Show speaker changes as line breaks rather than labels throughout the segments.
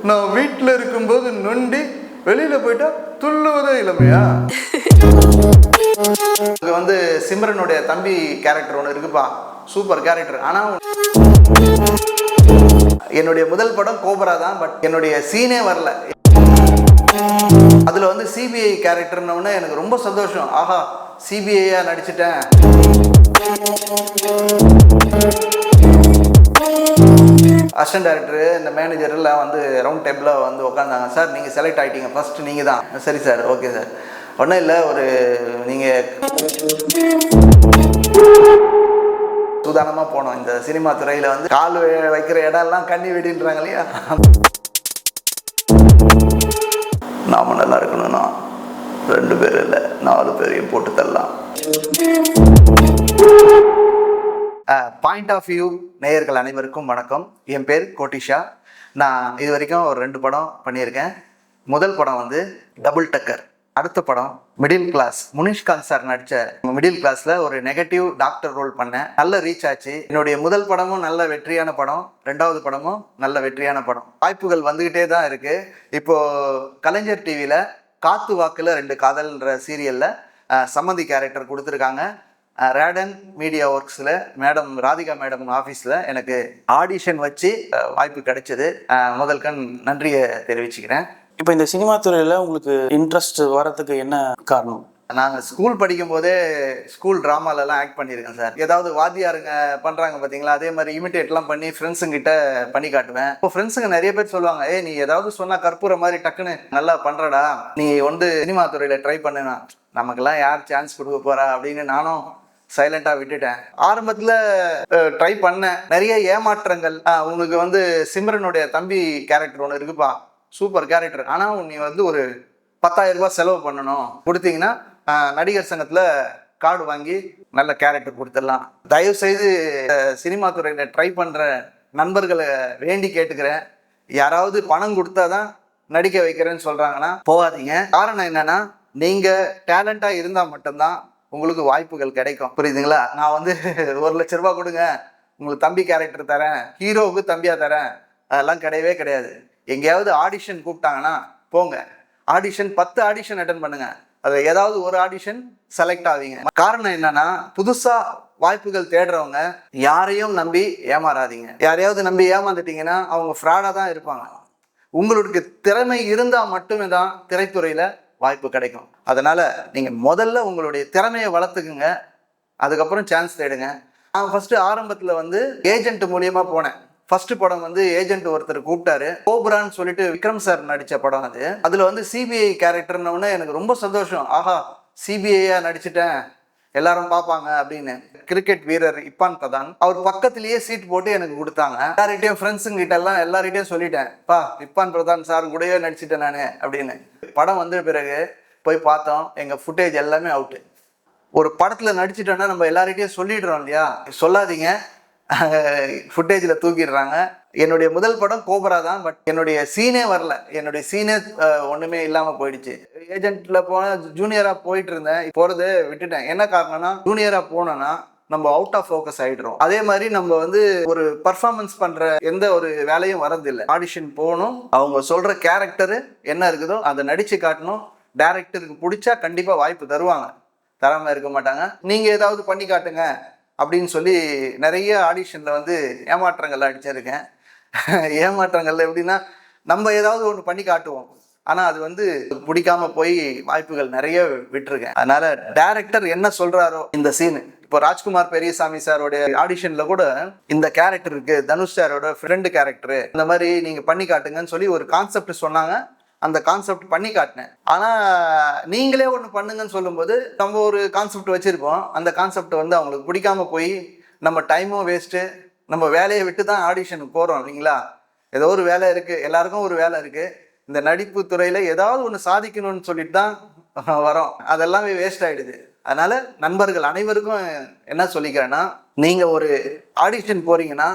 நான் வீட்டில் இருக்கும்போது நொண்டி வெளியில போயிட்டா துள்ளுவதே இளமையா? அங்க வந்து சிம்ரனுடைய தம்பி கேரக்டர் ஒன்று இருக்குப்பா, சூப்பர் கேரக்டர். ஆனால் என்னுடைய முதல் படம் கோபரா தான், பட் என்னுடைய சீனே வரல. அதில் வந்து சிபிஐ கேரக்டர்னு எனக்கு ரொம்ப சந்தோஷம். ஆஹா, சிபிஐயா நடிச்சிட்டேன். அசிஸ்டன்ட் டைரக்டர், இந்த மேனேஜர் எல்லாம் வந்து ரவுண்ட் டேபிளில் வந்து உட்காந்தாங்க. சார் நீங்கள் செலக்ட் ஆகிட்டீங்க, ஃபர்ஸ்ட் நீங்கள் தான். சரி சார், ஓகே சார். ஒன்றும் இல்லை, ஒரு நீங்கள் சூதானமாக போனோம். இந்த சினிமா துறையில் வந்து கால் வைக்கிற இடம்லாம் கண்ணி வெடின்றாங்க இல்லையா? நாம நல்லா இருக்கணும்னா 2 பேர் இல்லை 4 பேரையும் போட்டு தரலாம். பாயிண்ட் ஆஃப் வியூ நேயர்கள் அனைவருக்கும் வணக்கம். என் பேர் கோட்டிஷா. நான் இது வரைக்கும் ஒரு 2 படம் பண்ணியிருக்கேன். முதல் படம் வந்து டபுள் டக்கர். அடுத்த படம் மிடில் கிளாஸ். முனிஷ்காந்த் சார் நடித்த மிடில் கிளாஸில் ஒரு நெகட்டிவ் டாக்டர் ரோல் பண்ணேன். நல்ல ரீச் ஆச்சு. என்னுடைய முதல் படமும் நல்ல வெற்றியான படம், 2வது படமும் நல்ல வெற்றியான படம். வாய்ப்புகள் வந்துக்கிட்டே தான் இருக்குது. இப்போது கலைஞர் டிவியில் காத்து வாக்கில் 2 காதல்ன்ற சீரியலில் சம்மந்தி கேரக்டர் கொடுத்துருக்காங்க. ரேடன் மீடியா ஒர்க்ஸில் மேடம் ராதிகா மேடம் ஆஃபீஸில் எனக்கு ஆடிஷன் வச்சு வாய்ப்பு கிடைச்சது. முதல் கண் நன்றியை தெரிவிச்சுக்கிறேன்.
இப்போ இந்த சினிமா துறையில் உங்களுக்கு இன்ட்ரெஸ்ட் வரதுக்கு என்ன காரணம்?
நாங்கள் ஸ்கூல் படிக்கும் போதே ஸ்கூல் ட்ராமாலெல்லாம் ஆக்ட் பண்ணியிருக்கேன் சார். ஏதாவது வாத்தியாருங்க பண்ணுறாங்க பார்த்தீங்களா, அதே மாதிரி இமிட்டேட்லாம் பண்ணி ஃப்ரெண்ட்ஸுங்கிட்ட பண்ணி காட்டுவேன். இப்போ ஃப்ரெண்ட்ஸுங்க நிறைய பேர் சொல்லுவாங்க, நீ ஏதாவது சொன்னால் கற்பூர மாதிரி டக்குன்னு நல்லா பண்ணுறடா, நீ வந்து சினிமா துறையில் ட்ரை பண்ணுனா. நமக்கெல்லாம் யார் சான்ஸ் கொடுக்க போகிறா அப்படின்னு நானும் சைலண்டாக விட்டுட்டேன். ஆரம்பத்தில் ட்ரை பண்ணேன், நிறைய ஏமாற்றங்கள். உங்களுக்கு வந்து சிம்ரனுடைய தம்பி கேரக்டர் ஒன்று இருக்குப்பா, சூப்பர் கேரக்டர். ஆனால் நீ வந்து ஒரு 10,000 ரூபாய் செலவு பண்ணணும், கொடுத்தீங்கன்னா நடிகர் சங்கத்தில் கார்டு வாங்கி நல்ல கேரக்டர் கொடுத்துடலாம். தயவுசெய்து சினிமா துறையில் ட்ரை பண்ணுற நண்பர்களை வேண்டி கேட்டுக்கிறேன், யாராவது பணம் கொடுத்தா தான் நடிக்க வைக்கிறேன்னு சொல்கிறாங்கன்னா போகாதீங்க. காரணம் என்னென்னா, நீங்கள் டேலண்ட்டாக இருந்தால் மட்டும்தான் உங்களுக்கு வாய்ப்புகள் கிடைக்கும். புரியுதுங்களா? நான் வந்து 1 லட்ச ரூபா கொடுங்க, உங்களுக்கு தம்பி கேரக்டர் தரேன், ஹீரோவுக்கு தம்பியாக தரேன், அதெல்லாம் கிடையவே கிடையாது. எங்கேயாவது ஆடிஷன் கூப்பிட்டாங்கன்னா போங்க, ஆடிஷன் 10 ஆடிஷன் அட்டன் பண்ணுங்க, அதில் ஏதாவது ஒரு ஆடிஷன் செலக்ட் ஆவீங்க. காரணம் என்னன்னா, புதுசா வாய்ப்புகள் தேடுறவங்க யாரையும் நம்பி ஏமாறாதீங்க. யாரையாவது நம்பி ஏமாந்துட்டீங்கன்னா அவங்க ஃப்ராடா தான் இருப்பாங்க. உங்களுக்கு திறமை இருந்தால் மட்டுமே தான் திரைத்துறையில வாய்ப்பு கிடைக்கும். அதனால நீங்க முதல்ல உங்களுடைய திறமையை வளர்த்துக்குங்க, அதுக்கப்புறம் சான்ஸ் தேடுங்க. நான் ஃபர்ஸ்ட் ஆரம்பத்தில் வந்து ஏஜென்ட் மூலியமா போனேன். ஃபர்ஸ்ட் படம் வந்து ஏஜென்ட் ஒருத்தர் கூப்பிட்டாரு, கோபரான்னு சொல்லிட்டு விக்ரம் சார் நடித்த படம் அது. அதில் வந்து சிபிஐ கேரக்டர்னு எனக்கு ரொம்ப சந்தோஷம். ஆஹா, சிபிஐயா நடிச்சிட்டேன், எல்லாரும் பார்ப்பாங்க அப்படின்னு. கிரிக்கெட் வீரர் இப்பான் பிரதான் அவர் பக்கத்திலேயே சீட் போட்டு எனக்கு கொடுத்தாங்க. எல்லார்கிட்டையும் ஃப்ரெண்ட்ஸுங்கிட்ட எல்லாம் எல்லார்கிட்டையும் சொல்லிட்டேன், பா இப்பான் பிரதான் சார் கூடயே நடிச்சிட்டேன் நான் அப்படின்னு. படம் வந்த பிறகு போய் பார்த்தோம், எங்கள் ஃபுட்டேஜ் எல்லாமே அவுட்டு. ஒரு படத்தில் நடிச்சிட்டோன்னா நம்ம எல்லார்கிட்டையும் சொல்லிடுறோம் இல்லையா, சொல்லாதீங்க, ஃபுட்டேஜில் தூக்கிடுறாங்க. என்னுடைய முதல் படம் கோபரா தான், பட் என்னுடைய சீனே வரல. என்னுடைய சீனே ஒன்றுமே இல்லாமல் போயிடுச்சு. ஏஜென்ட்டில் போனால் ஜூனியராக போயிட்டு இருந்தேன், போகிறத விட்டுட்டேன். என்ன காரணம்னா, ஜூனியராக போனோன்னா நம்ம அவுட் ஆஃப் ஃபோக்கஸ் ஆகிடுறோம். அதே மாதிரி நம்ம வந்து ஒரு பர்ஃபார்மன்ஸ் பண்ணுற எந்த ஒரு வேலையும் வரதில்லை. ஆடிஷன் போகணும், அவங்க சொல்கிற கேரக்டரு என்ன இருக்குதோ அதை நடித்து காட்டணும். டைரக்டருக்கு பிடிச்சா கண்டிப்பாக வாய்ப்பு தருவாங்க, தராமல் இருக்க மாட்டாங்க. நீங்கள் ஏதாவது பண்ணி காட்டுங்க அப்படின்னு சொல்லி நிறைய ஆடிஷனில் வந்து ஏமாற்றங்கள்லாம் அடிச்சிருக்கேன். ஏமாற்றங்கள்ல எப்படின்னா, நம்ம ஏதாவது ஒன்று பண்ணி காட்டுவோம், ஆனால் அது வந்து பிடிக்காம போய் வாய்ப்புகள் நிறைய விட்டுருக்கேன். அதனால டைரக்டர் என்ன சொல்கிறாரோ, இந்த சீனு இப்போ ராஜ்குமார் பெரியசாமி சாரோடைய ஆடிஷனில் கூட இந்த கேரக்டர் இருக்கு, தனுஷ் சாரோட ஃப்ரெண்டு கேரக்டரு, இந்த மாதிரி நீங்கள் பண்ணி காட்டுங்கன்னு சொல்லி ஒரு கான்செப்ட் சொன்னாங்க. அந்த கான்செப்ட் பண்ணி காட்டினேன். ஆனால் நீங்களே ஒன்று பண்ணுங்கன்னு சொல்லும்போது நம்ம ஒரு கான்செப்ட் வச்சுருப்போம், அந்த கான்செப்ட் வந்து அவங்களுக்கு பிடிக்காம போய் நம்ம டைமும் வேஸ்ட்டு, நம்ம வேலையை விட்டு தான் ஆடிஷனுக்கு போகிறோம் இல்லைங்களா. ஏதோ ஒரு வேலை இருக்குது, எல்லாருக்கும் ஒரு வேலை இருக்குது. இந்த நடிப்பு துறையில் ஏதாவது ஒன்று சாதிக்கணும்னு சொல்லிட்டு தான் வரோம், அதெல்லாமே வேஸ்ட் ஆகிடுது. அதனால் நண்பர்கள் அனைவருக்கும் என்ன சொல்லிக்கிறேன்னா, நீங்கள் ஒரு ஆடிஷன் போகிறீங்கன்னா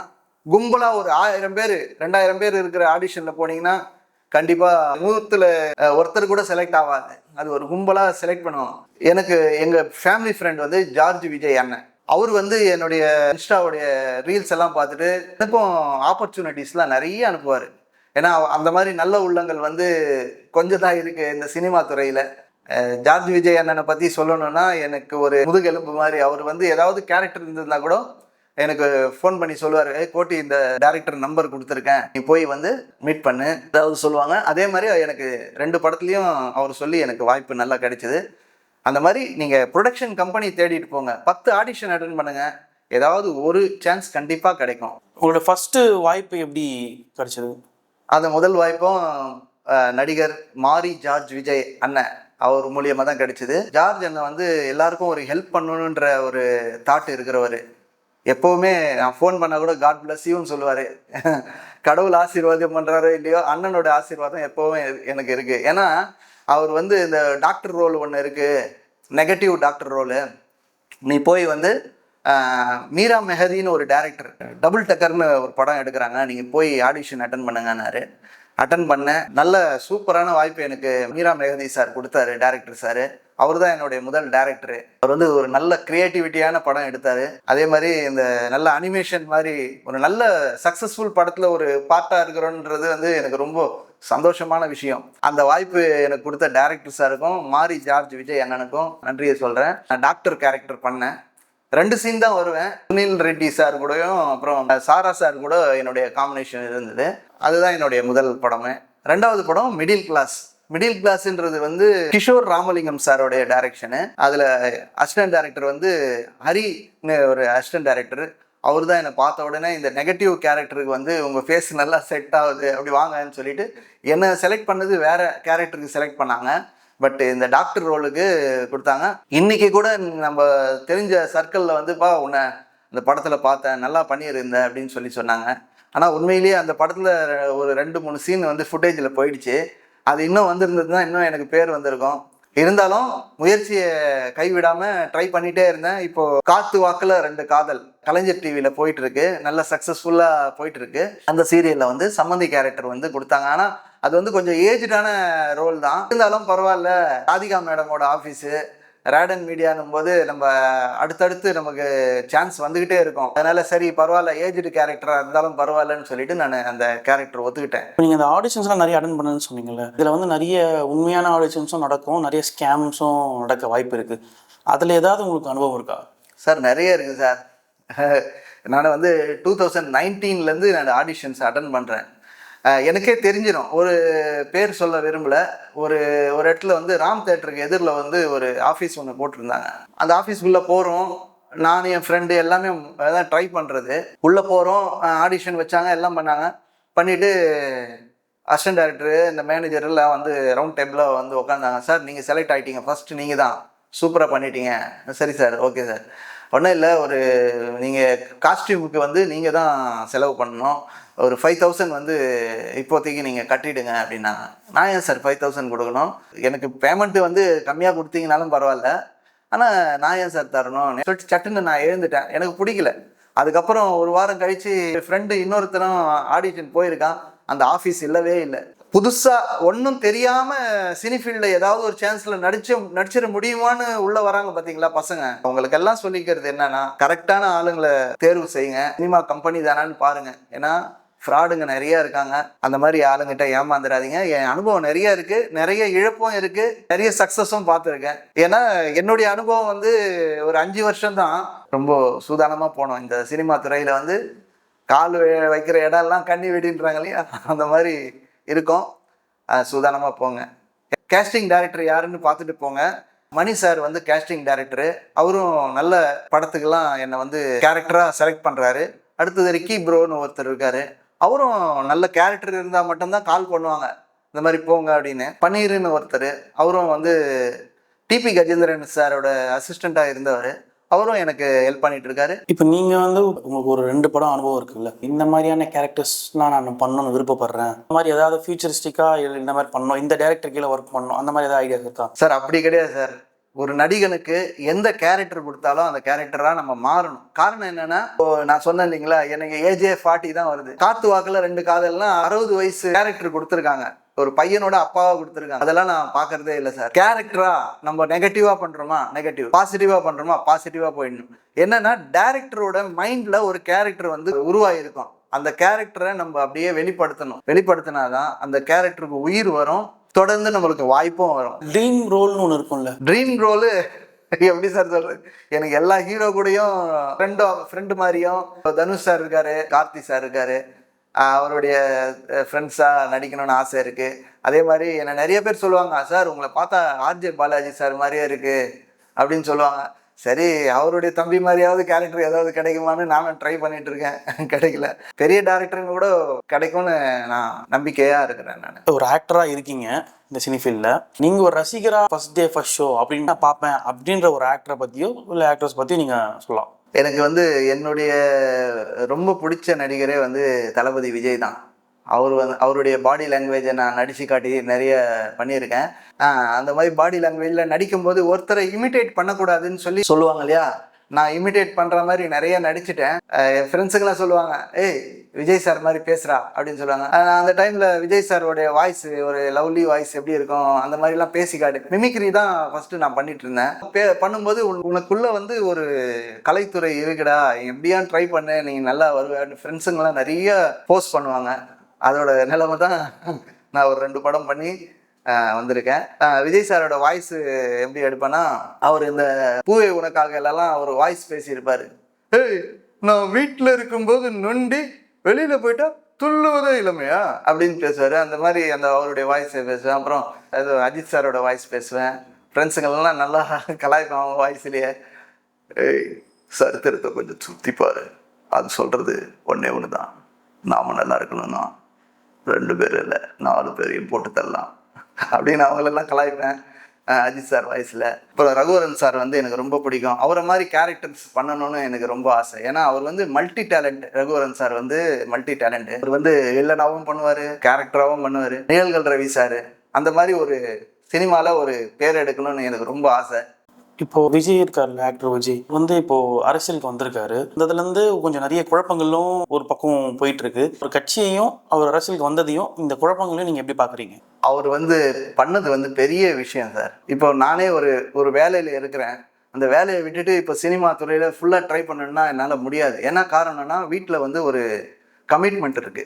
கும்பலாக ஒரு 1000 பேர் 2000 பேர் இருக்கிற ஆடிஷனில் போனீங்கன்னா கண்டிப்பாக 100ல் ஒருத்தர் கூட செலக்ட் ஆகாது. அது ஒரு கும்பலாக செலக்ட் பண்ணுவோம். எனக்கு எங்கள் ஃபேமிலி ஃப்ரெண்ட் வந்து ஜார்ஜ் விஜய் அண்ணன், அவர் வந்து என்னுடைய இன்ஸ்டாவுடைய ரீல்ஸ் எல்லாம் பார்த்துட்டு எனக்கும் ஆப்பர்ச்சுனிட்டிஸ்லாம் நிறைய அனுப்புவார். ஏன்னா அந்த மாதிரி நல்ல உள்ளங்கள் வந்து கொஞ்சம் தான் இருக்கு இந்த சினிமா துறையில. ஜார்ஜ் விஜய் அண்ணனை பத்தி சொல்லணும்னா எனக்கு ஒரு முதுகெலும்பு மாதிரி. அவர் வந்து ஏதாவது கேரக்டர் இருந்திருந்தா கூட எனக்கு ஃபோன் பண்ணி சொல்லுவார், கோட்டி இந்த டேரக்டர் நம்பர் கொடுத்துருக்கேன், நீ போய் வந்து மீட் பண்ணு, ஏதாவது சொல்லுவாங்க. அதே மாதிரி எனக்கு 2 படத்துலையும் அவர் சொல்லி எனக்கு வாய்ப்பு நல்லா கிடைச்சிது. அந்த மாதிரி நீங்கள் ப்ரொடக்ஷன் கம்பெனி தேடிட்டு போங்க, 10 ஆடிஷன் அட்டன் பண்ணுங்க, ஏதாவது ஒரு சான்ஸ் கண்டிப்பாக கிடைக்கும்.
உங்களோட ஃபர்ஸ்ட் வாய்ப்பு எப்படி கிடைச்சது?
அந்த முதல் வாய்ப்பும் நடிகர் மாரி ஜார்ஜ் விஜய் அண்ணன் அவர் மூலியமாக தான் கிடைச்சிது. ஜார்ஜ் அண்ணன் வந்து எல்லாருக்கும் ஒரு ஹெல்ப் பண்ணணுன்ற ஒரு தாட் இருக்கிறவர். எப்போவுமே நான் ஃபோன் பண்ணால் கூட காட் பிளஸ் யூன்னு சொல்லுவார். கடவுள் ஆசீர்வாதம் பண்ணுறாரோ இல்லையோ, அண்ணனோட ஆசீர்வாதம் எப்போவுமே எனக்கு இருக்குது. ஏன்னா அவர் வந்து இந்த டாக்டர் ரோல் ஒன்று இருக்குது, நெகட்டிவ் டாக்டர் ரோலு, நீ போய் வந்து மீரா மெஹதின்னு ஒரு டேரக்டர் டபுள் டக்கர்னு ஒரு படம் எடுக்கிறாங்க, நீங்கள் போய் ஆடிஷன் அட்டன் பண்ணுங்கன்னாரு. அட்டன் பண்ணேன். நல்ல சூப்பரான வாய்ப்பு எனக்கு மீரா மெஹதி சார் கொடுத்தாரு, டேரக்டர் சார். அவர் தான் என்னுடைய முதல் டேரக்டரு. அவர் வந்து ஒரு நல்ல கிரியேட்டிவிட்டியான படம் எடுத்தார். அதே மாதிரி இந்த நல்ல அனிமேஷன் மாதிரி ஒரு நல்ல சக்ஸஸ்ஃபுல் படத்தில் ஒரு பார்ட்டாக இருக்கிறோன்றது வந்து எனக்கு ரொம்ப சந்தோஷமான விஷயம். அந்த வாய்ப்பு எனக்கு கொடுத்த டேரக்டர் சாருக்கும் மாரி ஜார்ஜ் விஜய் அண்ணனுக்கும் நன்றியை சொல்கிறேன். நான் டாக்டர் கேரக்டர் பண்ணேன். 2 சீன் தான் வருவேன். சுனில் ரெட்டி சார் கூடயும் அப்புறம் சாரா சார் கூட என்னுடைய காம்பினேஷன் இருந்தது. அதுதான் என்னுடைய முதல் படமே. 2வது படம் மிடில் கிளாஸ். மிடில் கிளாஸ்ன்றது வந்து கிஷோர் ராமலிங்கம் சாரோடைய டைரக்ஷனு. அதில் அசிஸ்டன்ட் டைரக்டர் வந்து ஹரின்னு ஒரு அசிஸ்டன்ட் டைரக்டர். அவர் தான் என்னை பார்த்த உடனே இந்த நெகட்டிவ் கேரக்டருக்கு வந்து உங்கள் ஃபேஸ் நல்லா செட் ஆகுது, அப்படி வாங்கன்னு சொல்லிட்டு என்னை செலக்ட் பண்ணது வேற கேரக்டருக்கு செலக்ட் பண்ணாங்க. பட் இந்த டாக்டர் ரோலுக்கு கொடுத்தாங்க. இன்னைக்கு கூட நம்ம தெரிஞ்ச சர்க்கிளில் வந்துப்பா உன்னை இந்த படத்தில் பார்த்தேன், நல்லா பண்ணியிருந்த அப்படின்னு சொன்னாங்க. ஆனால் உண்மையிலேயே அந்த படத்தில் ஒரு 2-3 சீன் வந்து ஃபுட்டேஜில் போயிடுச்சு. அது இன்னும் வந்திருந்ததுன்னா இன்னும் எனக்கு பேர் வந்திருக்கும். இருந்தாலும் முயற்சியை கைவிடாமல் ட்ரை பண்ணிகிட்டே இருந்தேன். இப்போது காத்து வாக்கில் 2 காதல் கலைஞர் டிவியில் போயிட்டு இருக்கு, நல்ல சக்ஸஸ்ஃபுல்லாக போயிட்டு இருக்கு. அந்த சீரியலில் வந்து சம்மந்தி கேரக்டர் வந்து கொடுத்தாங்க. ஆனால் அது வந்து கொஞ்சம் ஏஜ்டான ரோல் தான். இருந்தாலும் பரவாயில்ல, ராதிகா மேடமோட ஆஃபீஸு ரேடன் மீடியானும் போது நம்ம அடுத்தடுத்து நமக்கு சான்ஸ் வந்துக்கிட்டே இருக்கும். அதனால சரி பரவாயில்ல, ஏஜ்டு கேரக்டராக இருந்தாலும் பரவாயில்லன்னு சொல்லிட்டு நான் அந்த கேரக்டர் ஒத்துக்கிட்டேன்.
இப்போ நீங்கள் அந்த ஆடிஷன்ஸ்லாம் நிறைய அட்டன் பண்ணுன்னு சொன்னீங்கல்ல, இதில் வந்து நிறைய உண்மையான ஆடிஷன்ஸும் நடக்கும், நிறைய ஸ்கேம்ஸும் நடக்க வாய்ப்பு இருக்குது. அதில் ஏதாவது உங்களுக்கு அனுபவம் இருக்கா?
சார் நிறைய இருக்குது சார். நான் வந்து 2019லேருந்து நான் ஆடிஷன்ஸ் அட்டன் பண்ணுறேன். எனக்கே தெரிஞ்சிடும். ஒரு பேர் சொல்ல விரும்பலை. ஒரு இடத்துல வந்து ராம் தேட்டருக்கு எதிரில் வந்து ஒரு ஆஃபீஸ் ஒன்று போட்டிருந்தாங்க. அந்த ஆஃபீஸ்க்குள்ளே போகிறோம், நான் என் ஃப்ரெண்டு எல்லாமே அதான் ட்ரை பண்ணுறது. உள்ளே போகிறோம், ஆடிஷன் வச்சாங்க, எல்லாம் பண்ணாங்க. பண்ணிவிட்டு அசிஸ்டன்ட் டைரக்டரு இந்த மேனேஜர் எல்லாம் வந்து ரவுண்ட் டேபிளில் வந்து உட்காந்தாங்க. சார் நீங்கள் செலக்ட் ஆகிட்டீங்க, ஃபஸ்ட்டு நீங்கள் தான், சூப்பராக பண்ணிட்டீங்க. சரி சார், ஓகே சார். ஒன்றும் இல்லை, ஒரு நீங்கள் காஸ்டியூமுக்கு வந்து நீங்கள் தான் செலவு பண்ணணும், ஒரு 5000 வந்து இப்போதைக்கு நீங்கள் கட்டிவிடுங்க அப்படின்னாங்க. நான் ஏன் சார் 5000 கொடுக்கணும், எனக்கு பேமெண்ட்டு வந்து கம்மியாக கொடுத்தீங்கனாலும் பரவாயில்ல, ஆனால் நான் ஏன் சார் தரணும் சொல்லிட்டு சட்டுன்னு நான் எழுந்துட்டேன். எனக்கு பிடிக்கல. அதுக்கப்புறம் ஒரு வாரம் கழித்து ஃப்ரெண்டு இன்னொருத்தரும் ஆடிஷன் போயிருக்கான். அந்த ஆஃபீஸ் இல்லவே இல்லை. புதுசாக ஒன்றும் தெரியாமல் சினிஃபீல்டில் ஏதாவது ஒரு சான்ஸில் நடிச்சிட முடியுமான்னு உள்ளே வராங்க பார்த்தீங்களா பசங்க. அவங்களுக்கெல்லாம் சொல்லிக்கிறது என்னன்னா, கரெக்டான ஆளுங்களை தேர்வு செய்யுங்க. சினிமா கம்பெனி தானான்னு பாருங்கள். ஏன்னா ஃப்ராடுங்க நிறைய இருக்காங்க. அந்த மாதிரி ஆளுங்கிட்ட ஏமாந்துடாதீங்க. என் அனுபவம் நிறைய இருக்குது, நிறைய இழப்பும் இருக்குது, நிறைய சக்ஸஸும் பார்த்துருக்கேன். ஏன்னா என்னுடைய அனுபவம் வந்து ஒரு 5 வருஷம்தான். ரொம்ப சூதானமாக போனோம். இந்த சினிமா துறையில் வந்து கால் வைக்கிற இடம்லாம் கண்ணி வெடின்றாங்க இல்லையா, அந்த மாதிரி இருக்கும். சூதானமாக போங்க. கேஸ்டிங் டைரக்டர் யாருன்னு பார்த்துட்டு போங்க. மணி சார் வந்து கேஸ்டிங் டைரக்டரு. அவரும் நல்ல படத்துக்கெல்லாம் என்னை வந்து கேரக்டராக செலக்ட் பண்ணுறாரு. அடுத்தது ரிக்கி ப்ரோன்னு ஒருத்தர் இருக்கார். அவரும் நல்ல கேரக்டர் இருந்தால் மட்டும்தான் கால் பண்ணுவாங்க, இந்த மாதிரி போங்க அப்படின்னு. பன்னீர்னு ஒருத்தர், அவரும் வந்து டிபி கஜேந்திரன் சாரோட அசிஸ்டண்ட்டாக இருந்தவர். அவரும் எனக்கு ஹெல்ப் பண்ணிட்டு இருக்காரு.
இப்போ நீங்கள் வந்து உங்களுக்கு ஒரு 2 படம் அனுபவம் இருக்குல்ல, இந்த மாதிரியான கேரக்டர்ஸ்லாம் நான் பண்ணணும்னு விருப்பப்படுறேன், இந்த மாதிரி ஏதாவது ஃபியூச்சரிஸ்டிக்காக இந்த மாதிரி பண்ணணும், இந்த டேரக்டர் கீழே ஒர்க் பண்ணணும், அந்த மாதிரி ஏதாவது ஐடியா இருக்கா?
சார் அப்படி கிடையாது சார். ஒரு நடிகனுக்கு எந்த கேரக்டர் கொடுத்தாலும் அந்த கேரக்டராக நம்ம மாறணும். காரணம் என்னன்னா, நான் சொன்னேன் இல்லைங்களா, எனக்கு ஏஜே 40 தான் வருது. காத்து வாக்கில் 2 காதல்னா 60 வயசு கேரக்டர் கொடுத்துருக்காங்க. ஒரு பையனோட அப்பாவா கொடுத்துருக்காங்க. அதெல்லாம் நான் பார்க்கறதே இல்லை சார். கேரக்டரா நம்ம நெகட்டிவா பண்றோமா நெகட்டிவ், பாசிட்டிவா பண்றோமா பாசிட்டிவா போயிடணும். என்னன்னா டைரக்டரோட மைண்ட்ல ஒரு கேரக்டர் வந்து உருவாயிருக்கும். அந்த கேரக்டரை நம்ம அப்படியே வெளிப்படுத்தினாதான் அந்த கேரக்டருக்கு உயிர் வரும், தொடர்ந்து நம்மளுக்கு வாய்ப்பும் வரும்.
ட்ரீம் ரோல்னு ஒன்று இருக்கும்ல,
ட்ரீம் ரோலு எப்படி சார் சொல்றது, எனக்கு எல்லா ஹீரோ கூடயும் ஃப்ரெண்டு மாதிரியும் தனுஷ் சார் இருக்காரு, கார்த்தி சார் இருக்காரு, அவருடைய ஃப்ரெண்ட்ஸாக நடிக்கணும்னு ஆசை இருக்குது. அதே மாதிரி என்னை நிறைய பேர் சொல்லுவாங்க, சார் உங்களை பார்த்தா ஆர்ஜே பாலாஜி சார் மாதிரியே இருக்குது அப்படின்னு சொல்லுவாங்க. சரி, அவருடைய தம்பி மாதிரியாவது கேரக்டர் ஏதாவது கிடைக்குமான்னு நானும் ட்ரை பண்ணிட்டு இருக்கேன். கிடைக்கல. பெரிய டேரக்டருங்க கூட கிடைக்கும்னு நான் நம்பிக்கையாக இருக்கிறேன். நான்
ஒரு ஆக்டராக இருக்கீங்க இந்த சினி ஃபீல்டில். நீங்கள் ஒரு ரசிகராக ஃபர்ஸ்ட் டே ஃபர்ஸ்ட் ஷோ அப்படின்னு நான் பார்ப்பேன் அப்படின்ற ஒரு ஆக்டரை பற்றியோ இல்லை ஆக்ட்ரஸ் பற்றியோ நீங்கள் சொல்லலாம்.
எனக்கு என்னுடைய ரொம்ப பிடிச்ச நடிகரே தளபதி விஜய் தான். அவருடைய பாடி லாங்குவேஜை நான் நடித்து காட்டி நிறைய பண்ணியிருக்கேன். அந்த மாதிரி பாடி லாங்குவேஜில் நடிக்கும்போது ஒருத்தரை இமிட்டேட் பண்ணக்கூடாதுன்னு சொல்லுவாங்க இல்லையா, நான் இமிட்டேட் பண்ணுற மாதிரி நிறைய நடிச்சிட்டேன். என் ஃப்ரெண்ட்ஸுங்கெல்லாம் சொல்லுவாங்க, ஏய் விஜய் சார் மாதிரி பேசுகிறா அப்படின்னு சொல்லுவாங்க. அந்த டைமில் விஜய் சாரோடைய வாய்ஸ் ஒரு லவ்லி வாய்ஸ் எப்படி இருக்கும் அந்த மாதிரிலாம் பேசி காட்டு மிமிக்ரி தான் ஃபஸ்ட்டு நான் பண்ணிட்டு இருந்தேன். பண்ணும்போது உனக்குள்ளே ஒரு கலைத்துறை இருக்குடா, எப்படியான்னு ட்ரை பண்ணு, நீ நல்லா வருவேன் ஃப்ரெண்ட்ஸுங்கெல்லாம் நிறைய போஸ்ட் பண்ணுவாங்க. அதோட நிலைமை தான் நான் ஒரு 2 படம் பண்ணி வந்திருக்கேன். விஜய் சாரோட வாய்ஸ் எப்படி எடுப்பேன்னா, அவர் இந்த பூவே உனக்காக எல்லாம் அவர் வாய்ஸ் பேசியிருப்பாரு. ஏய் நான் வீட்டில் இருக்கும்போது நொண்டி வெளியில் போயிட்டா துள்ளுவதே இளமையா அப்படின்னு பேசுவார். அந்த மாதிரி அவருடைய வாய்ஸை பேசுவேன். அப்புறம் அஜித் சாரோட வாய்ஸ் பேசுவேன். ஃப்ரெண்ட்ஸுங்கள்லாம் நல்லா கலாய்ப்பேன் அவங்க வாய்ஸ்லேயே. ஏய் சரித்திரத்தை கொஞ்சம் சுற்றிப்பாரு, அது சொல்கிறது ஒன்று தான், நாம நல்லா இருக்கணும்னா 2 பேர் இல்லை 4 பேரையும் போட்டு தரலாம் அப்படின்னு அவங்களெல்லாம் கலாய்ப்பேன் அஜித் சார் வாய்ஸில். அப்புறம் ரகுவரன் சார் எனக்கு ரொம்ப பிடிக்கும். அவரை மாதிரி கேரக்டர்ஸ் பண்ணணும்னு எனக்கு ரொம்ப ஆசை. ஏன்னா அவர் multi talent. Raghuvaran sir multi talent. அவர் வில்லனாகவும் பண்ணுவார், கேரக்டராகவும் பண்ணுவார். நிழல்கள் ரவி சார் அந்த மாதிரி ஒரு சினிமாவில் ஒரு பேர் எடுக்கணும்னு எனக்கு ரொம்ப ஆசை.
இப்போ விஜய் இருக்கார்ல, ஆக்டர் விஜய் இப்போ அரசியலுக்கு வந்திருக்காரு. இருந்து கொஞ்சம் நிறைய குழப்பங்களும் ஒரு பக்கம் போயிட்டு இருக்கு. ஒரு கட்சியையும் அவர் அரசியலுக்கு வந்ததையும் இந்த குழப்பங்களையும் நீங்க எப்படி பாக்குறீங்க?
அவர் பண்ணது பெரிய விஷயம் சார். இப்போ நானே ஒரு வேலையில இருக்கிறேன். அந்த வேலையை விட்டுட்டு இப்போ சினிமா துறையில ஃபுல்லா ட்ரை பண்ணணும்னா என்னால் முடியாது. என்ன காரணம்னா வீட்டில் ஒரு கமிட்மெண்ட் இருக்கு.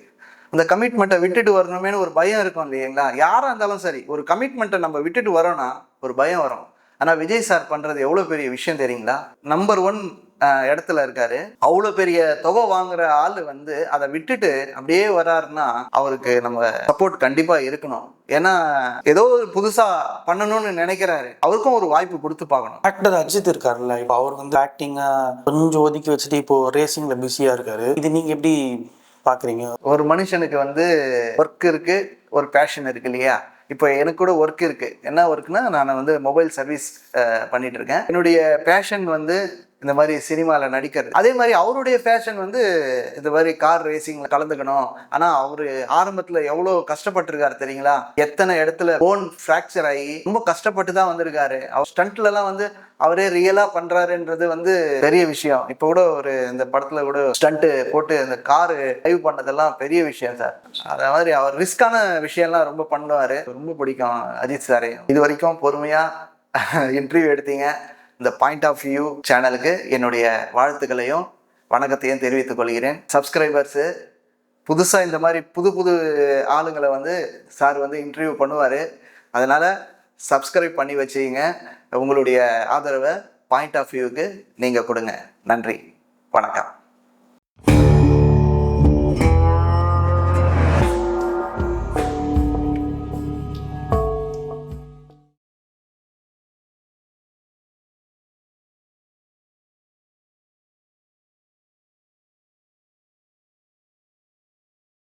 அந்த கமிட்மெண்ட்டை விட்டுட்டு வரணுமேனு ஒரு பயம் இருக்கும் இல்லைங்களா. யாராக இருந்தாலும் சரி, ஒரு கமிட்மெண்ட்டை நம்ம விட்டுட்டு வரோன்னா ஒரு பயம் வரும். ஆனால் விஜய் சார் பண்ணுறது எவ்வளோ பெரிய விஷயம் தெரியுங்களா. நம்பர் 1 இடத்துல இருக்காரு. அவ்வளோ பெரிய தொகை வாங்குற ஆள் அதை விட்டுட்டு அப்படியே வராருன்னா அவருக்கு நம்ம சப்போர்ட் கண்டிப்பாக இருக்கணும். ஏன்னா ஏதோ ஒரு புதுசாக பண்ணணும்னு நினைக்கிறாரு. அவருக்கும் ஒரு வாய்ப்பு கொடுத்து பார்க்கணும்.
ஆக்டர் அஜித் இருக்காருல்ல, இப்போ அவர் ஆக்டிங்கை கொஞ்சம் ஒதுக்கி வச்சுட்டு இப்போ ரேசிங்கில் பிஸியாக இருக்காரு. இது நீங்கள் எப்படி பார்க்குறீங்க?
ஒரு மனுஷனுக்கு ஒர்க் இருக்கு, ஒரு பேஷன் இருக்கு இல்லையா. இப்போ எனக்கு கூட ஒர்க் இருக்குது. என்ன ஒர்க்குனா, நான் மொபைல் சர்வீஸ் பண்ணிட்டு இருக்கேன். என்னுடைய பேஷன் இந்த மாதிரி சினிமாவில் நடிக்கிறது. அதே மாதிரி அவருடைய பேஷன் இந்த மாதிரி கார் ரேசிங்கில் கலந்துக்கணும். ஆனால் அவர் ஆரம்பத்தில் எவ்வளோ கஷ்டப்பட்டுருக்காரு தெரியுங்களா. எத்தனை இடத்துல போன் ஃப்ராக்சர் ஆகி ரொம்ப கஷ்டப்பட்டு தான் வந்திருக்காரு. அவர் ஸ்டண்ட்லலாம் அவரே ரியலாக பண்ணுறாருன்றது பெரிய விஷயம். இப்போ கூட இந்த படத்தில் கூட ஸ்டண்ட்டு போட்டு அந்த காரு ட்ரைவ் பண்ணதெல்லாம் பெரிய விஷயம் சார். அதே மாதிரி அவர் ரிஸ்கான விஷயம்லாம் ரொம்ப பண்ணுவார். ரொம்ப பிடிக்கும் அஜித் சாரே. இது வரைக்கும் பொறுமையாக இன்டர்வியூ எடுத்தீங்க. இந்த பாயிண்ட் ஆஃப் வியூ சேனலுக்கு என்னுடைய வாழ்த்துக்களையும் வணக்கத்தையும் தெரிவித்துக் கொள்கிறேன். சப்ஸ்கிரைபர்ஸு புதுசாக இந்த மாதிரி புது ஆளுங்களை சார் இன்டர்வியூ பண்ணுவார். அதனால் சப்ஸ்கிரைப் பண்ணி வச்சுக்கிங்க. உங்களுடைய ஆதரவை பாயிண்ட் ஆஃப் வியூவுக்கு நீங்கள் கொடுங்க. நன்றி, வணக்கம்.